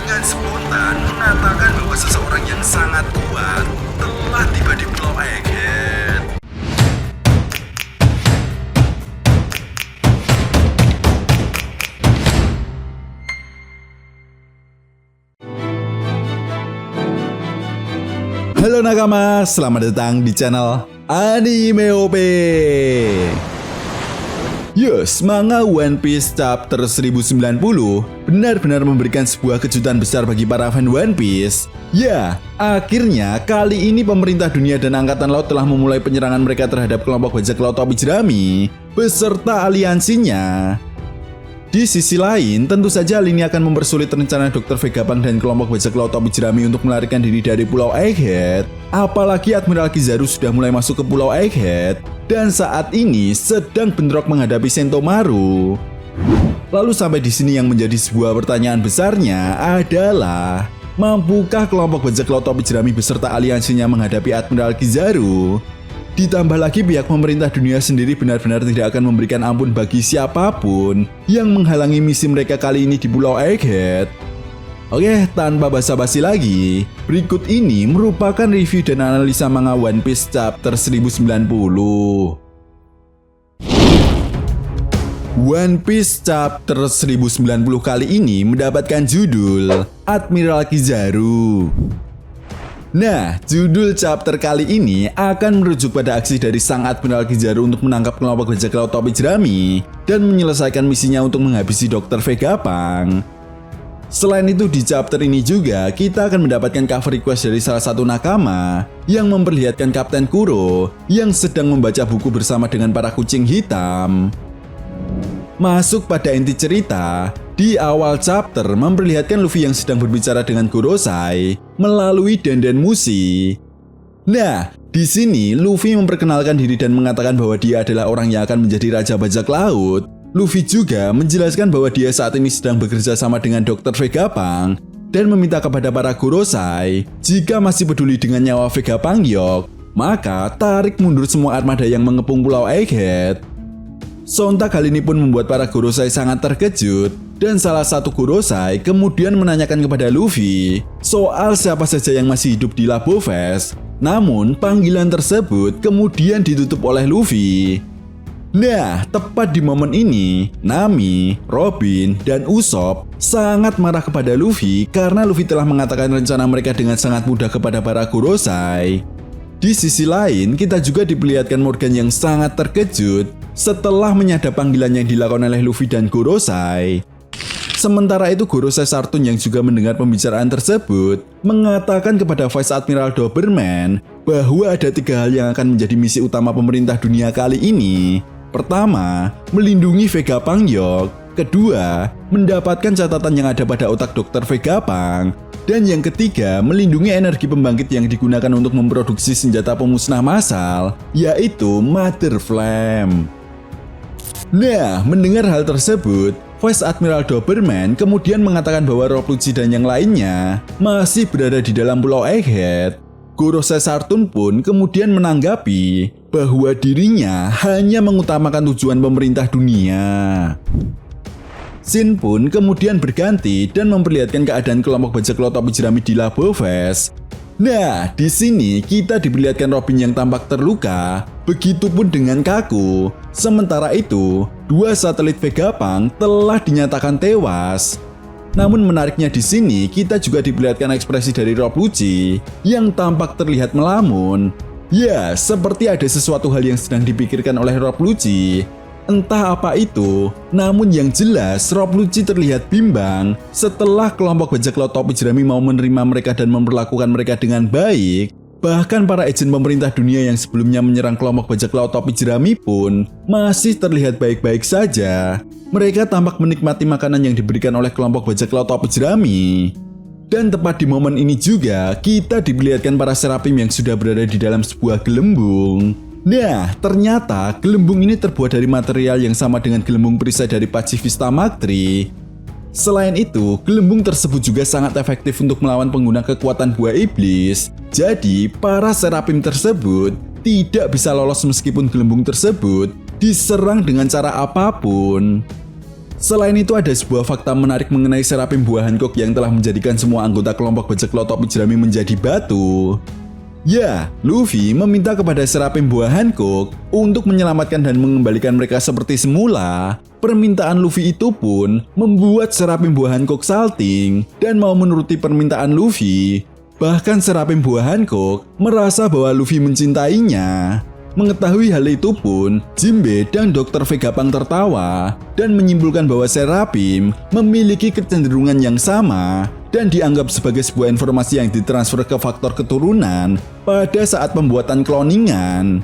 dengan spontan mengatakan bahwa seseorang yang sangat kuat telah tiba di Pulau Egghead. Halo nakama, selamat datang di channel Anime OP. Yes, manga One Piece chapter 1090 benar-benar memberikan sebuah kejutan besar bagi para fan One Piece. Ya, akhirnya kali ini pemerintah dunia dan angkatan laut telah memulai penyerangan mereka terhadap kelompok bajak laut topi jerami beserta aliansinya. Di sisi lain, tentu saja hal ini akan mempersulit rencana Dr. Vegapunk dan kelompok bajak laut topi jerami untuk melarikan diri dari Pulau Egghead. Apalagi Admiral Kizaru sudah mulai masuk ke Pulau Egghead dan saat ini sedang bentrok menghadapi Sentomaru. Lalu sampai di sini yang menjadi sebuah pertanyaan besarnya adalah, mampukah kelompok bajak laut topi jerami beserta aliansinya menghadapi Admiral Kizaru? Ditambah lagi pihak pemerintah dunia sendiri benar-benar tidak akan memberikan ampun bagi siapapun yang menghalangi misi mereka kali ini di Pulau Egghead. Oke, tanpa basa-basi lagi, berikut ini merupakan review dan analisa manga One Piece chapter 1090. One Piece chapter 1090 kali ini mendapatkan judul Admiral Kizaru. Nah, judul chapter kali ini akan merujuk pada aksi dari sang Admiral Kizaru untuk menangkap kelompok bajak laut topi jerami dan menyelesaikan misinya untuk menghabisi Dr. Vegapunk. Selain itu, di chapter ini juga kita akan mendapatkan cover request dari salah satu nakama yang memperlihatkan Kapten Kuro yang sedang membaca buku bersama dengan para kucing hitam. Masuk pada inti cerita, di awal chapter memperlihatkan Luffy yang sedang berbicara dengan Gorosei melalui Denden Mushi. Nah, di sini Luffy memperkenalkan diri dan mengatakan bahwa dia adalah orang yang akan menjadi Raja Bajak Laut. Luffy juga menjelaskan bahwa dia saat ini sedang bekerja sama dengan Dr. Vegapunk dan meminta kepada para Gorosei jika masih peduli dengan nyawa Vegapunk Yok, maka tarik mundur semua armada yang mengepung Pulau Egghead. Sontak hal ini pun membuat para Gorosei sangat terkejut dan salah satu Gorosei kemudian menanyakan kepada Luffy soal siapa saja yang masih hidup di Labo Fest. Namun panggilan tersebut kemudian ditutup oleh Luffy. Nah, tepat di momen ini, Nami, Robin, dan Usopp sangat marah kepada Luffy karena Luffy telah mengatakan rencana mereka dengan sangat mudah kepada para Gorosei. Di sisi lain, kita juga diperlihatkan Morgan yang sangat terkejut setelah menyadap panggilan yang dilakukan oleh Luffy dan Gorosei. Sementara itu, Gorosei Sartun yang juga mendengar pembicaraan tersebut mengatakan kepada Vice Admiral Doberman bahwa ada 3 hal yang akan menjadi misi utama pemerintah dunia kali ini. Pertama, melindungi Vegapunk Yok. Kedua, mendapatkan catatan yang ada pada otak Dr. Vegapunk. Dan yang ketiga, melindungi energi pembangkit yang digunakan untuk memproduksi senjata pemusnah massal, yaitu Mother Flame. Nah, mendengar hal tersebut, Vice Admiral Doberman kemudian mengatakan bahwa Rob Lucci dan yang lainnya masih berada di dalam Pulau Egghead. Gorosei Sartun pun kemudian menanggapi bahwa dirinya hanya mengutamakan tujuan pemerintah dunia. Scene pun kemudian berganti dan memperlihatkan keadaan kelompok bajak laut topi jerami di Labo Fest. Nah, di sini kita diperlihatkan Robin yang tampak terluka, begitupun dengan Kaku. Sementara itu, 2 satelit Vegapunk telah dinyatakan tewas. Namun menariknya di sini kita juga diperlihatkan ekspresi dari Rob Lucci yang tampak terlihat melamun. Ya, seperti ada sesuatu hal yang sedang dipikirkan oleh Rob Lucci. Entah apa itu, namun yang jelas Rob Lucci terlihat bimbang setelah kelompok bajak laut topi jerami mau menerima mereka dan memperlakukan mereka dengan baik. Bahkan para agen pemerintah dunia yang sebelumnya menyerang kelompok bajak laut topi jerami pun masih terlihat baik-baik saja. Mereka tampak menikmati makanan yang diberikan oleh kelompok bajak laut topi jerami. Dan tepat di momen ini juga kita diperlihatkan para Serapim yang sudah berada di dalam sebuah gelembung. Nah, ternyata gelembung ini terbuat dari material yang sama dengan gelembung perisai dari Pacifista Mark III. Selain itu, gelembung tersebut juga sangat efektif untuk melawan pengguna kekuatan buah iblis. Jadi, para Serapim tersebut tidak bisa lolos meskipun gelembung tersebut diserang dengan cara apapun. Selain itu ada sebuah fakta menarik mengenai Serapim Buah Hancock yang telah menjadikan semua anggota kelompok bajak laut topi jerami menjadi batu. Ya, Luffy meminta kepada Serapim Buah Hancock untuk menyelamatkan dan mengembalikan mereka seperti semula. Permintaan Luffy itu pun membuat Serapim Buah Hancock salting dan mau menuruti permintaan Luffy. Bahkan Serapim Buah Hancock merasa bahwa Luffy mencintainya. Mengetahui hal itu pun, Jinbe dan Dr. Vegapunk tertawa dan menyimpulkan bahwa Serapim memiliki kecenderungan yang sama dan dianggap sebagai sebuah informasi yang ditransfer ke faktor keturunan pada saat pembuatan cloningan.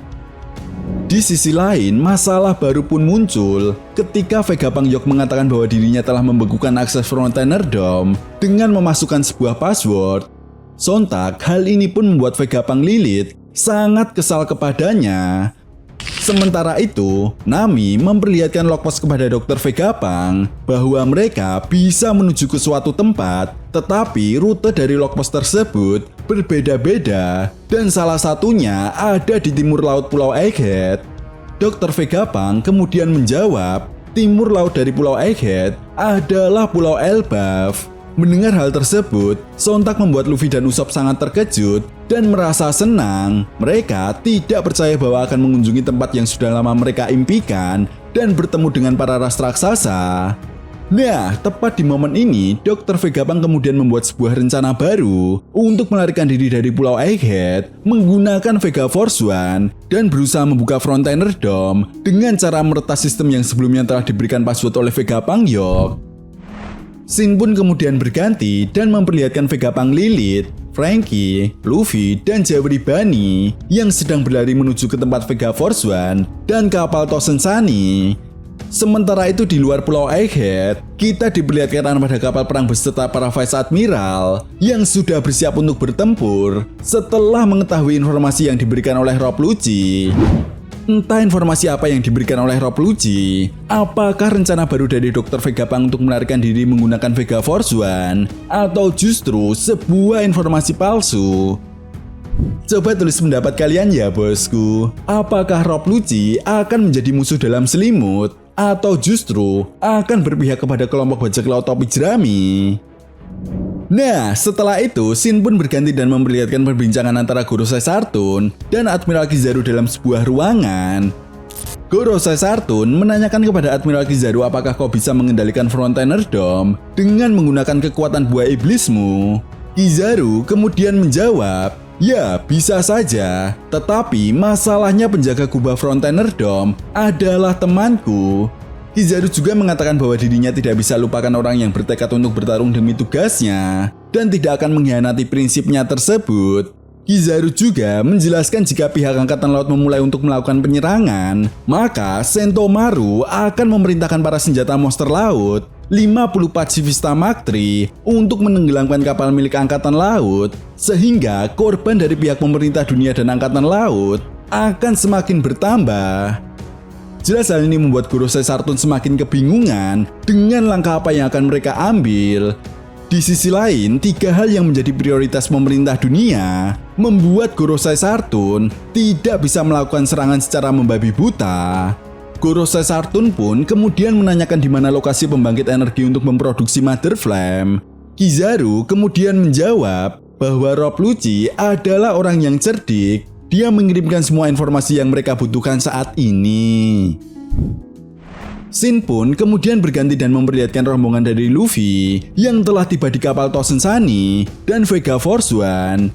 Di sisi lain, masalah baru pun muncul ketika Vegapunk Yolk mengatakan bahwa dirinya telah membekukan akses Frontener Dome dengan memasukkan sebuah password. Sontak, hal ini pun membuat Vegapunk Lilith sangat kesal kepadanya. Sementara itu, Nami memperlihatkan logpost kepada Dr. Vegapunk bahwa mereka bisa menuju ke suatu tempat, tetapi rute dari logpost tersebut berbeda-beda dan salah satunya ada di timur laut Pulau Egghead. Dr. Vegapunk kemudian menjawab, timur laut dari Pulau Egghead adalah Pulau Elbaf. Mendengar hal tersebut, sontak membuat Luffy dan Usopp sangat terkejut dan merasa senang. Mereka tidak percaya bahwa akan mengunjungi tempat yang sudah lama mereka impikan dan bertemu dengan para ras raksasa. Nah, tepat di momen ini, Dr. Vegapunk kemudian membuat sebuah rencana baru untuk melarikan diri dari Pulau Egghead menggunakan Vega Force One dan berusaha membuka Frontener Dome dengan cara meretas sistem yang sebelumnya telah diberikan password oleh Vegapunk Yolk. Scene pun kemudian berganti dan memperlihatkan Vegapunk Lilith, Franky, Luffy, dan Jawari Bunny yang sedang berlari menuju ke tempat Vega Force One dan kapal Tosen Sunny. Sementara itu di luar Pulau Egghead, kita diperlihatkan armada kapal perang beserta para Vice Admiral yang sudah bersiap untuk bertempur setelah mengetahui informasi yang diberikan oleh Rob Lucci. Entah informasi apa yang diberikan oleh Rob Lucci, apakah rencana baru dari Dr. Vegapunk untuk melarikan diri menggunakan Vega Force One, atau justru sebuah informasi palsu? Coba tulis pendapat kalian ya bosku. Apakah Rob Lucci akan menjadi musuh dalam selimut, atau justru akan berpihak kepada kelompok bajak laut topi jerami? Nah, setelah itu, scene pun berganti dan memperlihatkan perbincangan antara Gorosei Sartun dan Admiral Kizaru dalam sebuah ruangan. Gorosei Sartun menanyakan kepada Admiral Kizaru apakah kau bisa mengendalikan Frontener Dome dengan menggunakan kekuatan buah iblismu. Kizaru kemudian menjawab, ya bisa saja, tetapi masalahnya penjaga kubah Frontener Dome adalah temanku. Kizaru juga mengatakan bahwa dirinya tidak bisa lupakan orang yang bertekad untuk bertarung demi tugasnya dan tidak akan mengkhianati prinsipnya tersebut. Kizaru juga menjelaskan jika pihak Angkatan Laut memulai untuk melakukan penyerangan, maka Sentomaru akan memerintahkan para senjata monster laut 50 Pacifista Mark III untuk menenggelamkan kapal milik Angkatan Laut, sehingga korban dari pihak pemerintah dunia dan Angkatan Laut akan semakin bertambah. Jelas hal ini membuat Gorosei Sartun semakin kebingungan dengan langkah apa yang akan mereka ambil. Di sisi lain, 3 hal yang menjadi prioritas pemerintah dunia membuat Gorosei Sartun tidak bisa melakukan serangan secara membabi buta. Gorosei Sartun pun kemudian menanyakan di mana lokasi pembangkit energi untuk memproduksi Mother Flame. Kizaru kemudian menjawab bahwa Rob Lucci adalah orang yang cerdik. Dia mengirimkan semua informasi yang mereka butuhkan saat ini. Scene pun kemudian berganti dan memperlihatkan rombongan dari Luffy yang telah tiba di kapal Tosen Sunny dan Vega Force One.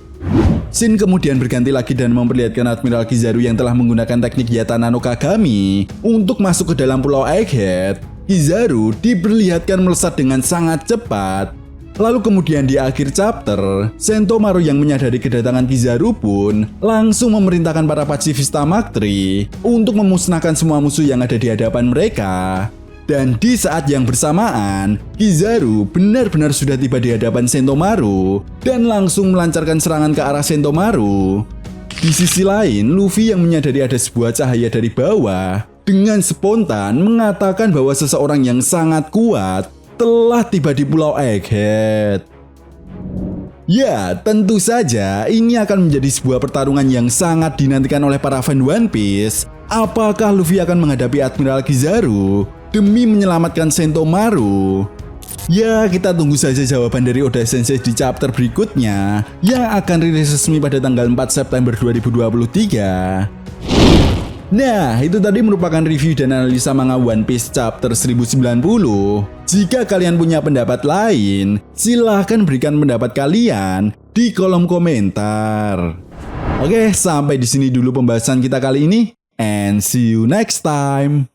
Scene kemudian berganti lagi dan memperlihatkan Admiral Kizaru yang telah menggunakan teknik Yatana no Kagami untuk masuk ke dalam Pulau Egghead. Kizaru diperlihatkan melesat dengan sangat cepat. Lalu kemudian di akhir chapter, Sentomaru yang menyadari kedatangan Kizaru pun langsung memerintahkan para Pacifista Mark III untuk memusnahkan semua musuh yang ada di hadapan mereka. Dan di saat yang bersamaan, Kizaru benar-benar sudah tiba di hadapan Sentomaru dan langsung melancarkan serangan ke arah Sentomaru. Di sisi lain, Luffy yang menyadari ada sebuah cahaya dari bawah dengan spontan mengatakan bahwa seseorang yang sangat kuat telah tiba di Pulau Egghead. Ya, tentu saja ini akan menjadi sebuah pertarungan yang sangat dinantikan oleh para fan One Piece. Apakah Luffy akan menghadapi Admiral Kizaru? demi menyelamatkan Sentomaru? Ya, kita tunggu saja jawaban dari Oda Sensei di chapter berikutnya yang akan rilis resmi pada tanggal 4 September 2023. Nah, itu tadi merupakan review dan analisa manga One Piece chapter 1090. Jika kalian punya pendapat lain, silahkan berikan pendapat kalian di kolom komentar. Oke, sampai di sini dulu pembahasan kita kali ini, and see you next time.